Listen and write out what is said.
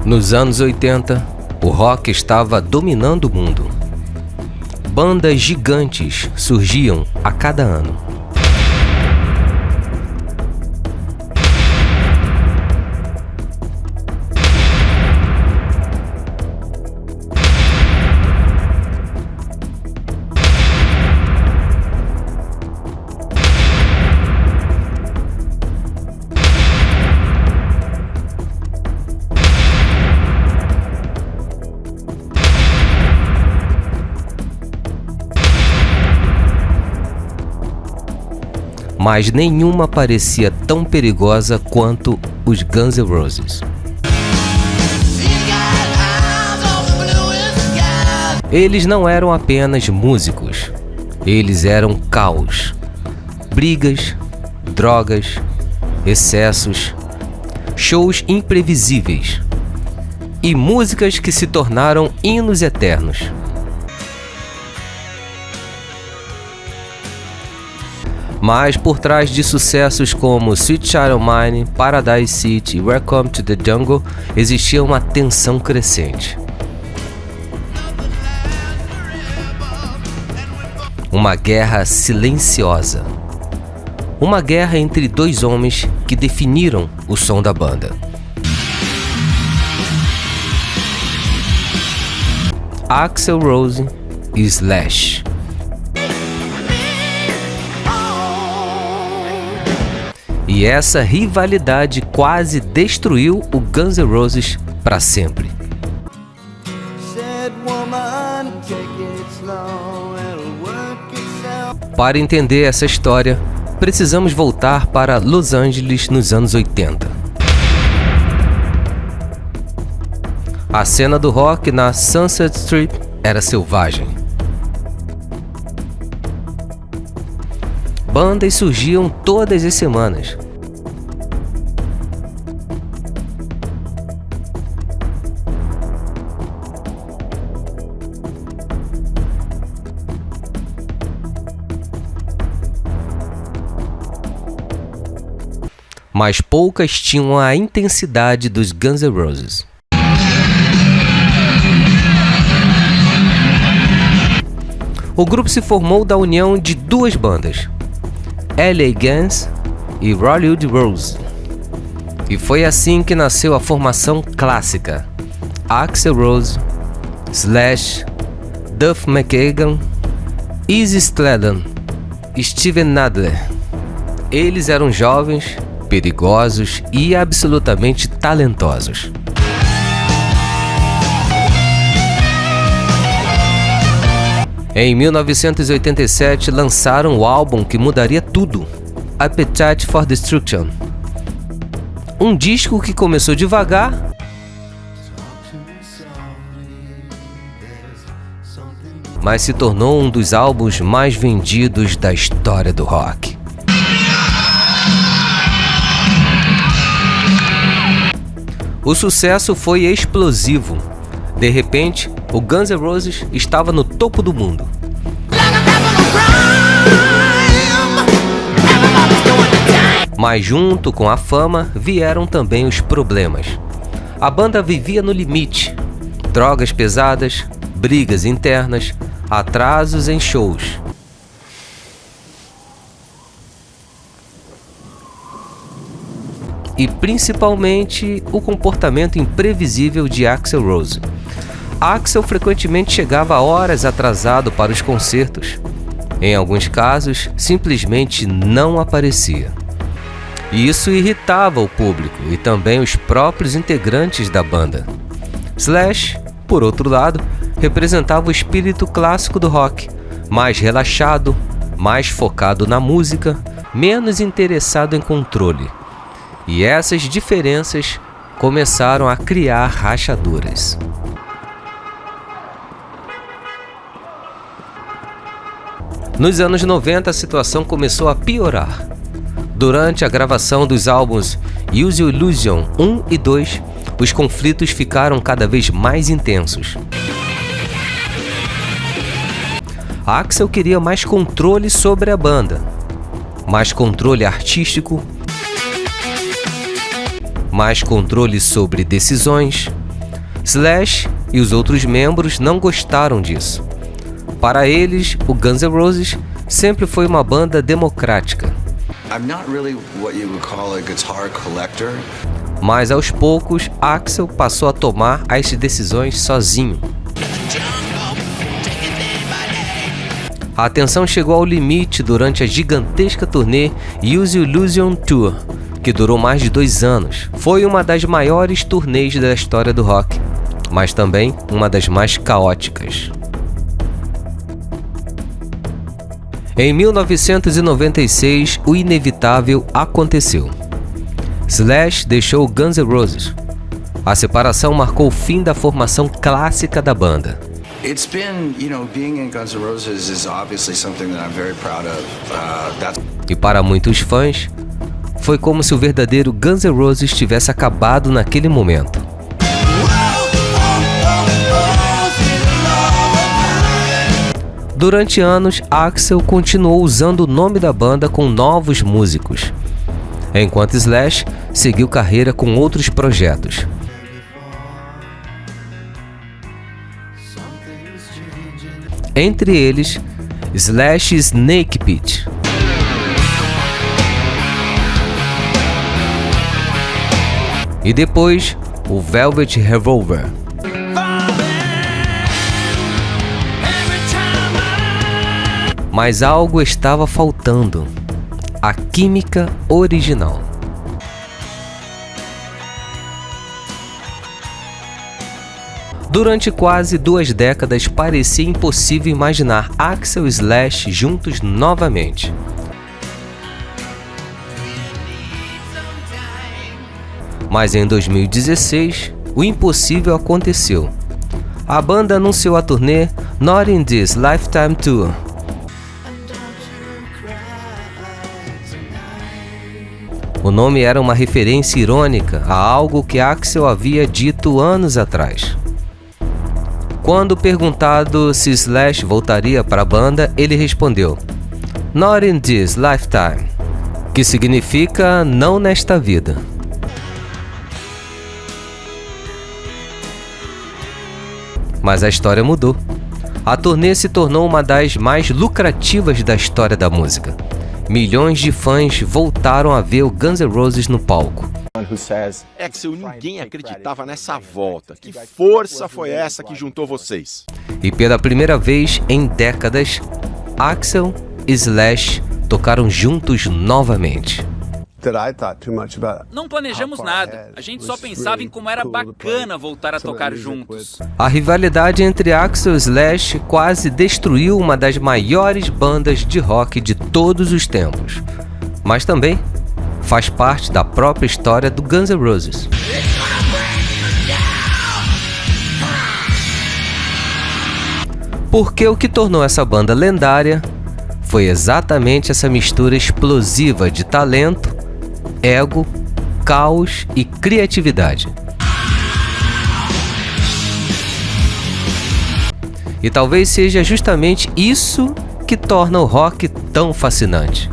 Nos anos 80, o rock estava dominando o mundo. Bandas gigantes surgiam a cada ano. Mas nenhuma parecia tão perigosa quanto os Guns N' Roses. Eles não eram apenas músicos, eles eram caos, brigas, drogas, excessos, shows imprevisíveis e músicas que se tornaram hinos eternos. Mas por trás de sucessos como Sweet Child O' Mine, Paradise City e Welcome to the Jungle, existia uma tensão crescente. Uma guerra silenciosa. Uma guerra entre dois homens que definiram o som da banda. Axl Rose e Slash. E essa rivalidade quase destruiu o Guns N' Roses para sempre. Para entender essa história, precisamos voltar para Los Angeles nos anos 80. A cena do rock na Sunset Strip era selvagem. Bandas surgiam todas as semanas. Mas poucas tinham a intensidade dos Guns N' Roses. O grupo se formou da união de duas bandas, LA Guns e Hollywood Rose. E foi assim que nasceu a formação clássica: Axl Rose, Slash, Duff McKagan, Izzy Stradlin, Steven Nadler. Eles eram jovens, perigosos e absolutamente talentosos. Em 1987 lançaram o álbum que mudaria tudo, Appetite for Destruction. Um disco que começou devagar, mas se tornou um dos álbuns mais vendidos da história do rock. O sucesso foi explosivo. De repente, o Guns N' Roses estava no topo do mundo. Mas junto com a fama vieram também os problemas. A banda vivia no limite. Drogas pesadas, brigas internas, atrasos em shows. E principalmente o comportamento imprevisível de Axl Rose. Axl frequentemente chegava horas atrasado para os concertos. Em alguns casos, simplesmente não aparecia. E isso irritava o público e também os próprios integrantes da banda. Slash, por outro lado, representava o espírito clássico do rock, mais relaxado, mais focado na música, menos interessado em controle. E essas diferenças começaram a criar rachaduras. Nos anos 90, a situação começou a piorar. Durante a gravação dos álbuns Use Your Illusion 1 e 2, os conflitos ficaram cada vez mais intensos. Axl queria mais controle sobre a banda, mais controle artístico, mais controle sobre decisões, Slash e os outros membros não gostaram disso. Para eles, o Guns N' Roses sempre foi uma banda democrática. I'm not really what you would call a guitar collector. Mas aos poucos, Axl passou a tomar as decisões sozinho. A tensão chegou ao limite durante a gigantesca turnê Use Illusion Tour, que durou mais de 2 anos. Foi uma das maiores turnês da história do rock, mas também uma das mais caóticas. Em 1996, o inevitável aconteceu. Slash deixou Guns N' Roses. A separação marcou o fim da formação clássica da banda. It's been, being in Guns N' Roses is obviously something that I'm very proud of. E para muitos fãs, foi como se o verdadeiro Guns N' Roses tivesse acabado naquele momento. Durante anos, Axl continuou usando o nome da banda com novos músicos, enquanto Slash seguiu carreira com outros projetos. Entre eles, Slash Snake Pit. E depois, o Velvet Revolver. Mas algo estava faltando: a química original. Durante quase 2 décadas, parecia impossível imaginar Axl e Slash juntos novamente. Mas em 2016, o impossível aconteceu. A banda anunciou a turnê Not in This Lifetime Tour. O nome era uma referência irônica a algo que Axl havia dito anos atrás. Quando perguntado se Slash voltaria para a banda, ele respondeu Not in This Lifetime, que significa não nesta vida. Mas a história mudou. A turnê se tornou uma das mais lucrativas da história da música. Milhões de fãs voltaram a ver o Guns N' Roses no palco. Axl, ninguém acreditava nessa volta. Que força foi essa que juntou vocês? E pela primeira vez em décadas, Axl e Slash tocaram juntos novamente. Não planejamos nada, a gente só pensava em como era bacana voltar a tocar juntos. A rivalidade entre Axl e Slash quase destruiu uma das maiores bandas de rock de todos os tempos, mas também faz parte da própria história do Guns N' Roses. Porque o que tornou essa banda lendária foi exatamente essa mistura explosiva de talento, ego, caos e criatividade. E talvez seja justamente isso que torna o rock tão fascinante.